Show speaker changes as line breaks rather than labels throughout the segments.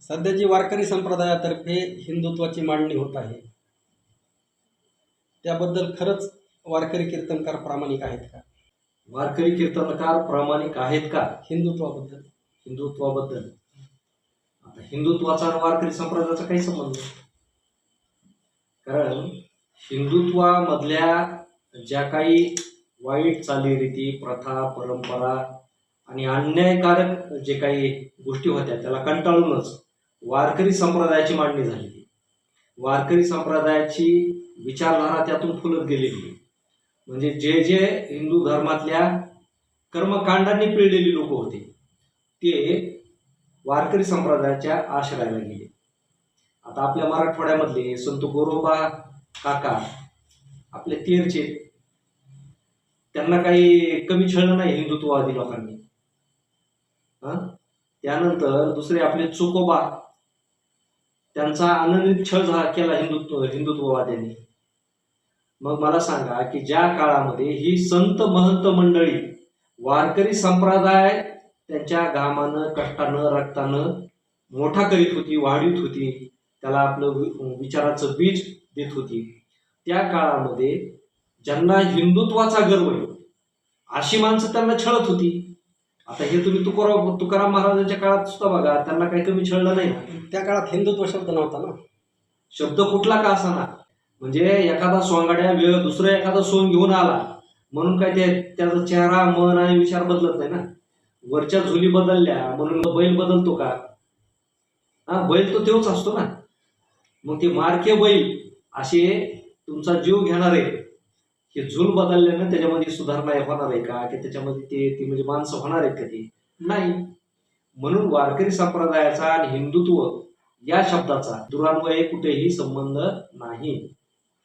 सध्या जी वारकरी संप्रदायातर्फे हिंदुत्वाची मांडणी होत आहे त्याबद्दल खरंच वारकरी कीर्तनकार प्रामाणिक आहेत का?
वारकरी कीर्तनकार प्रामाणिक आहेत का
हिंदुत्वाबद्दल
हिंदुत्वाबद्दल? आता हिंदुत्वाचा आणि वारकरी संप्रदायाचा काही संबंध नाही. कारण हिंदुत्वामधल्या ज्या काही वाईट चालीरीती, प्रथा, परंपरा आणि अन्यायकारक जे काही गोष्टी होत्या त्याला कंटाळूनच वारकरी संप्रदायाची मांडणी झालेली. वारकरी संप्रदायाची विचारधारा त्यातून फुलत गेलेली. म्हणजे जे जे हिंदू धर्मातल्या कर्मकांडांनी पिळलेली लोक होते ते वारकरी संप्रदायाच्या आश्रयाला गेले. आता आपल्या मराठवाड्यामधले संत गोरोबा काका आपले तेरचे, त्यांना काही कमी छळलं नाही हिंदुत्ववादी लोकांनी. त्यानंतर दुसरे आपले चोकोबा, त्यांचा अनन्वित छळ केला हिंदुत्ववाद्यांनी. मग मला सांगा की ज्या काळामध्ये ही संत महंत मंडळी वारकरी संप्रदाय त्यांच्या घामानं, कष्टानं, रक्तानं मोठा करीत होती, वाढीत होती, त्याला आपलं विचाराचं बीज देत होती, त्या काळामध्ये ज्यांना हिंदुत्वाचा गर्व आहे अशी माणसं त्यांना छळत होती. आता हे तुम्ही तुकाराम महाराजांच्या काळात सुद्धा बघा, त्यांना काही कमी छळलं नाही.
त्या काळात हिंदुत्व शब्द नव्हता ना.
शब्द कुठला का असाना, म्हणजे एखादा सोंगाड्या वेळ दुसरा एखादा सोंग घेऊन आला म्हणून काय त्याचा चेहरा, मन आणि विचार बदलत नाही ना. वरच्या झुली बदलल्या म्हणून बैल बदलतो का? बैल तो तेच असतो ना. मग ते मारके बैल असे तुमचा जीव घेणारे हे झूल बदलल्यानं त्याच्यामध्ये सुधारणा होणार आहे का? की त्याच्यामध्ये ते म्हणजे माणसं होणार आहेत का? ते नाही. म्हणून वारकरी संप्रदायाचा आणि हिंदुत्व या शब्दाचा दुरान्वये कुठेही संबंध नाही.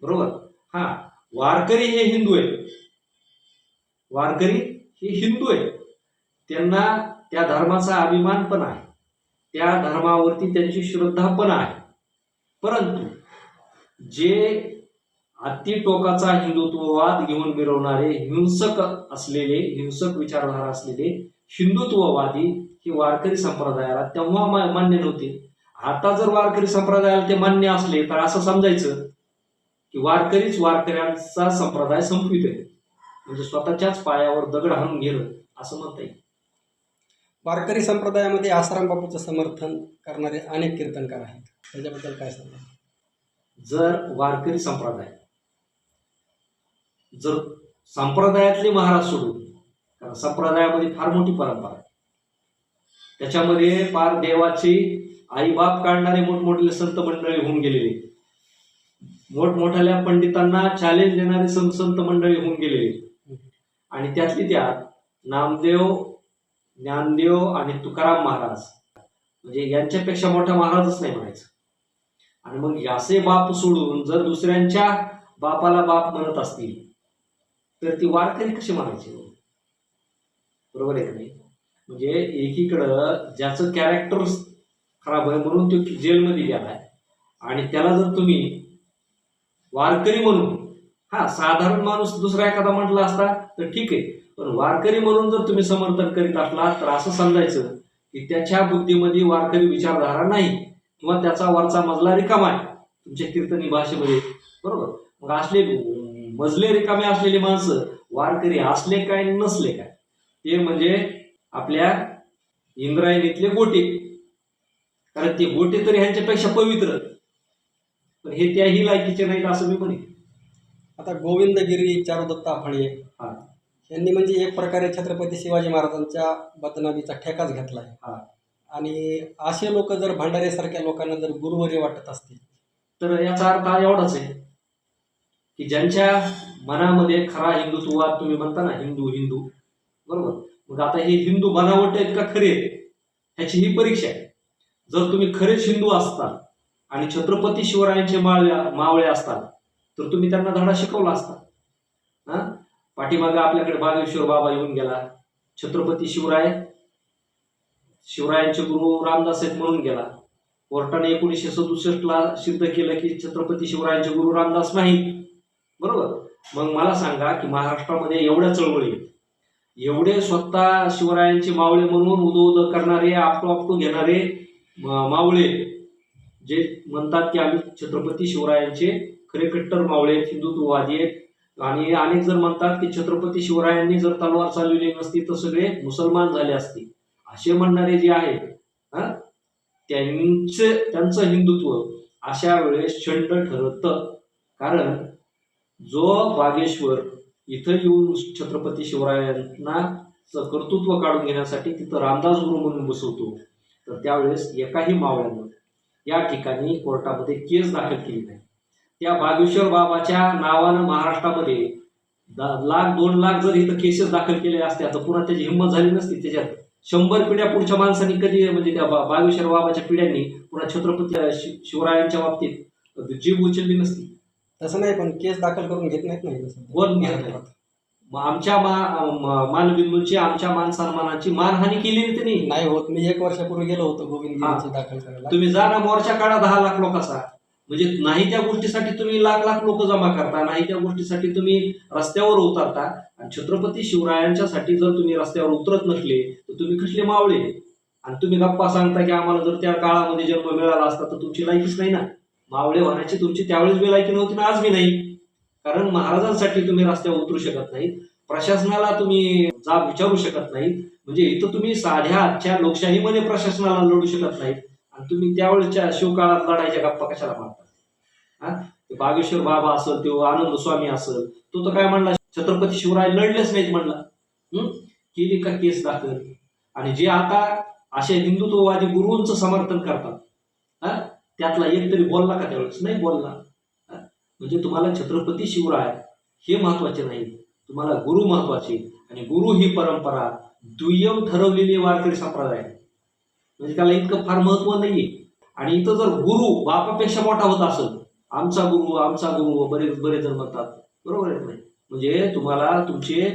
बरोबर? वारकरी हे हिंदू आहे. वारकरी हे हिंदू आहे. त्यांना त्या धर्माचा अभिमान पण आहे, त्या धर्मावरती त्यांची श्रद्धा पण आहे. परंतु जे अति टोकाचा हिंदुत्ववाद घेऊन मिरवणारे हिंसक विचारधारा असलेले हिंदुत्ववादी हे वारकरी संप्रदायाला तेव्हा मान्य नव्हते. आता जर वारकरी संप्रदायाला ते मान्य असले तर असं समजायचं की वारकरीच वारकऱ्यांचा संप्रदाय संपवित आहे, म्हणजे स्वतःच्याच पायावर दगड हाणून घेणं असं म्हणता येईल.
वारकरी संप्रदायामध्ये आसाराम बापूचं समर्थन करणारे अनेक कीर्तनकार आहेत, त्याच्याबद्दल काय सांगा?
जर वारकरी संप्रदाय जर संप्रदायातले महाराज सोडून, कारण संप्रदायामध्ये फार मोठी परंपरा आहे, त्याच्यामध्ये फार देवाची आईबाप काढणारे मोठमोठे संत मंडळी होऊन गेलेले, मोठमोठ्या पंडितांना चॅलेंज देणारे संत मंडळी होऊन गेलेले, आणि त्यातली त्यात नामदेव, ज्ञानदेव आणि तुकाराम महाराज, म्हणजे यांच्यापेक्षा मोठा महाराजच नाही म्हणायचं. आणि मग असे बाप सोडून जर दुसऱ्यांच्या बापाला बाप म्हणत असतील तर ती वारकरी कशी म्हणायची? बरोबर आहे का नाही? म्हणजे एकीकडं ज्याचं कॅरेक्टर खराब आहे म्हणून तो जेलमध्ये गेलाय आणि त्याला जर तुम्ही वारकरी म्हणून, साधारण माणूस दुसरा एखादा म्हटला असता तर ठीक आहे, पण वारकरी म्हणून जर तुम्ही समर्थन करीत असला तर असं समजायचं की त्याच्या बुद्धीमध्ये वारकरी विचारधारा नाही, किंवा त्याचा वरचा मजला रिकामा आहे तुमच्या कीर्तनी भाषेमध्ये. बरोबर? मग असले मजले रिकामे असलेली माणसं वारकरी असले काय नसले काय, ते म्हणजे आपल्या इंद्रायणीतले गोटे. कारण ते गोटे तरी ह्यांच्यापेक्षा पवित्र, पण हे त्याही लायकीचे नाहीत असं मी म्हणेन.
आता गोविंदगिरी, चारुदत्त आफाळे यांनी म्हणजे एक प्रकारे छत्रपती शिवाजी महाराजांच्या बदनामीचा ठेकाच घेतलाय. आणि असे लोक जर भंडारेसारख्या लोकांना जर गुरुवर्य वाटत असतील
तर याचा अर्थ एवढाच आहे की ज्यांच्या मनामध्ये खरा हिंदुत्ववाद, तुम्ही म्हणता ना हिंदू, बरोबर, मग आता हे हिंदू बनावट आहेत का खरे ह्याची ही परीक्षा आहे. जर तुम्ही खरेच हिंदू असताल आणि छत्रपती शिवरायांचे मावळे असताल तर तुम्ही त्यांना धडा शिकवला असता. पाठीमागे आपल्याकडे बागेश्वर बाबा येऊन गेला, छत्रपती शिवरायांचे गुरु रामदास आहेत म्हणून गेला. कोर्टाने 1967 सिद्ध केलं की छत्रपती शिवरायांचे गुरु रामदास नाही. बरोबर? मग मला सांगा की महाराष्ट्रामध्ये एवढ्या चळवळी आहेत, एवढे स्वतः शिवरायांचे मावळे म्हणून उदो करणारे, आपटो घेणारे मावळे जे म्हणतात की आम्ही छत्रपती शिवरायांचे खरे कट्टर मावळे आहेत, हिंदुत्ववादी आहेत, आणि अनेक जण म्हणतात की छत्रपती शिवरायांनी जर तलवार चालवली नसती तर सगळे मुसलमान झाले असते, असे म्हणणारे जे आहेत त्यांचं हिंदुत्व अशा वेळेस छंड ठरतं. कारण जो बागेश्वर इथं येऊन छत्रपती शिवरायांना कर्तृत्व काढून घेण्यासाठी तिथं रामदास गुरु म्हणून बसवतो, तर त्यावेळेस एकाही मावळ्यानं या ठिकाणी कोर्टामध्ये केस दाखल केली नाही. त्या बागेश्वर बाबाच्या नावानं महाराष्ट्रामध्ये 1,00,000 2,00,000 जर इथं केसेस दाखल केल्या असत्या तर पुन्हा त्याची हिंमत झाली नसती. त्याच्यात 100 पिढ्या पुढच्या माणसांनी कधी म्हणजे त्या बागेश्वर बाबाच्या पिढ्यांनी पुन्हा छत्रपती शिवरायांच्या बाबतीत जीभ उचलली नसती.
तसं नाही, पण केस दाखल करून घेत नाहीत नाही
कोण घेत नाही? आमच्या मानबिंदूंची, आमच्या मान सन्मानाची मानहानी केली नाही त्यांनी.
नाही होत. मी 1 वर्षापूर्वी गेलो होतो गोविंदगिरीची दाखल करायला.
तुम्ही जा ना, मोर्चा काढा 10 लाख लोकांचा. म्हणजे नाही त्या गोष्टीसाठी तुम्ही लाख लोक जमा करता, नाही त्या गोष्टीसाठी तुम्ही रस्त्यावर उतरता, आणि छत्रपती शिवरायांच्यासाठी जर तुम्ही रस्त्यावर उतरत नसले तर तुम्ही कसले मावळे? आणि तुम्ही गप्पा सांगता की आम्हाला जर त्या काळामध्ये जन्म मिळाला असता तर तुमची लायकीच नाही ना. मावळे होण्याची तुमची त्यावेळेस बी लायकी नव्हती ना, आज बी नाही. कारण महाराजांसाठी तुम्ही रस्त्यावर उतरू शकत नाहीत, प्रशासनाला तुम्ही जाब विचारू शकत नाहीत. म्हणजे इथं तुम्ही साध्या आजच्या लोकशाहीमध्ये प्रशासनाला लढू शकत नाहीत, आणि तुम्ही त्यावेळेच्या शिवकाळात लढायच्या गप्पा कशाला मारता? बागेश्वर बाबा असेल, तो आनंद स्वामी असेल, तो तर काय म्हणला, छत्रपती शिवराय लढलेच नाहीत म्हणला. केली का केस दाखल? आणि जे आता असे हिंदुत्ववादी गुरूंचं समर्थन करतात त्यातला एक तरी बोलला का? त्यावेळेस नाही बोलला. म्हणजे तुम्हाला छत्रपती शिवराय हे महत्वाचे नाही, तुम्हाला गुरु महत्वाचे. आणि गुरु ही परंपरा दुय्यम ठरवलेली वारकरी संप्रदाय, म्हणजे त्याला इतकं फार महत्व नाहीये. आणि इथं जर गुरु बापापेक्षा मोठा होत असेल, आमचा गुरु बरेच जण म्हणतात, बरोबर आहे नाही? म्हणजे तुम्हाला तुमचे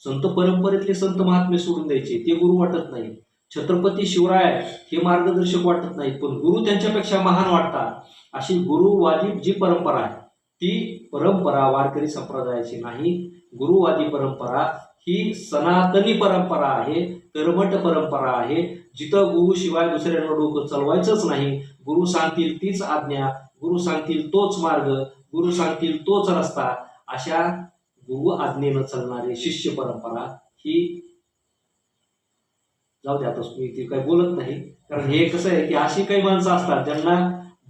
संत परंपरेतले संत महात्मे सोडून द्यायचे, ते गुरु वाटत नाही. छत्रपती शिवराय हे मार्गदर्शक वाटत नाहीत, पण गुरु त्यांच्यापेक्षा महान वाटतात. अशी गुरुवादी जी परंपरा आहे ती परंपरा वारकरी संप्रदायाची नाही. गुरुवादी परंपरा ही सनातनी परंपरा आहे, कर्मठ परंपरा आहे. जिथं गुरु शिवाय दुसऱ्यांना डोकं चालवायचंच नाही. गुरु सांगतील तीच आज्ञा, गुरु सांगतील तोच मार्ग, गुरु सांगतील तोच रस्ता, अशा गुरु आज्ञेनं चालणारी शिष्य परंपरा ही जाऊ द्या. आता मी ती काही बोलत नाही, कारण हे कसं आहे की अशी काही माणसं असतात ज्यांना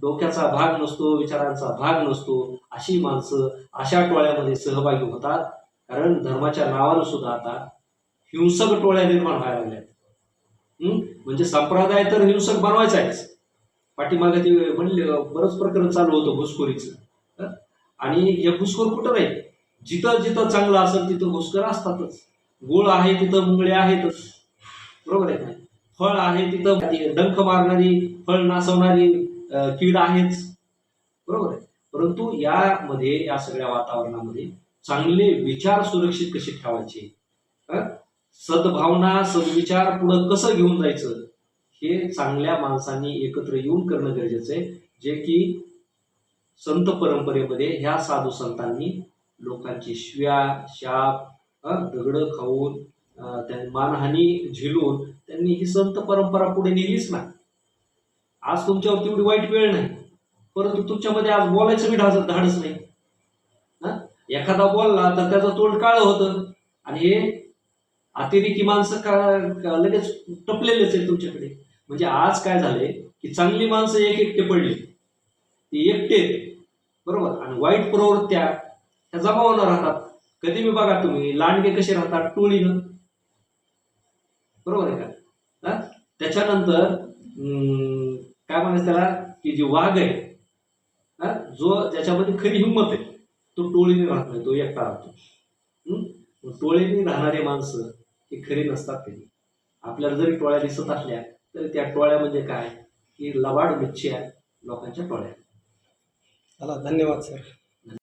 डोक्याचा भाग नसतो, विचारांचा भाग नसतो. अशी माणसं अशा टोळ्यामध्ये सहभागी होतात. कारण धर्माच्या नावानं सुद्धा आता हिंसक टोळ्या निर्माण व्हायला लागल्यात. म्हणजे संप्रदाय तर हिंसक बनवायचा आहेच. पाठीमागे ते म्हणले बरंच प्रकरण चालू होतं घुसखोरीचं, आणि हे घुसखोर कुठं नाही, जिथं जिथं चांगलं असेल तिथं घुसखोर असतातच. गुळ आहे तिथं मुंगळे आहेतच, बरोबर आहे. फळ आहे तिथं डंख मारणारी, फळ नासवणारी कीड आहेच, बरोबर आहे. परंतु यामध्ये, या सगळ्या वातावरणामध्ये चांगले विचार सुरक्षित कसे ठेवायचे, सद्भावना सद्विचार पुढं कसं घेऊन जायचं, हे चांगल्या माणसांनी एकत्र येऊन करणं गरजेचं आहे. जे की संत परंपरेमध्ये ह्या साधू संतांनी लोकांची शिव्या, शाप, दगडं खाऊन, मानहानी झेलून त्यांनी ही संत परंपरा पुढे नेलीच ना. आज तुमच्यावर तेवढी वाईट वेळ नाही, परंतु तुमच्यामध्ये आज बोलायचं बी धाडस नाही. एखादा बोलला तर त्याचं तोंड काळं होतं, आणि हे अतिरेकी माणसं लगेच टपलेलेच आहेत तुमच्याकडे. म्हणजे आज काय झालंय की चांगली माणसं एकटे पडली, ती एकटे, बरोबर, आणि वाईट प्रवृत्त्या त्या जमावून राहतात. कधी मी बघा तुम्ही लांडगे कसे राहतात, टोळीनं, बरोबर आहे का? त्याच्यानंतर काय म्हणायचं त्याला, की जे वाघ आहे, जो ज्याच्यामध्ये खरी हिंमत आहे, तो टोळीने राहत नाही, तो एकटा राहतो. टोळीने राहणारे माणसं ही खरी नसतात. कधी आपल्याला जरी टोळ्या दिसत असल्या तरी त्या टोळ्यामध्ये काय, की लबाड बिच्छ्या लोकांच्या टोळ्या.
चला, धन्यवाद सर.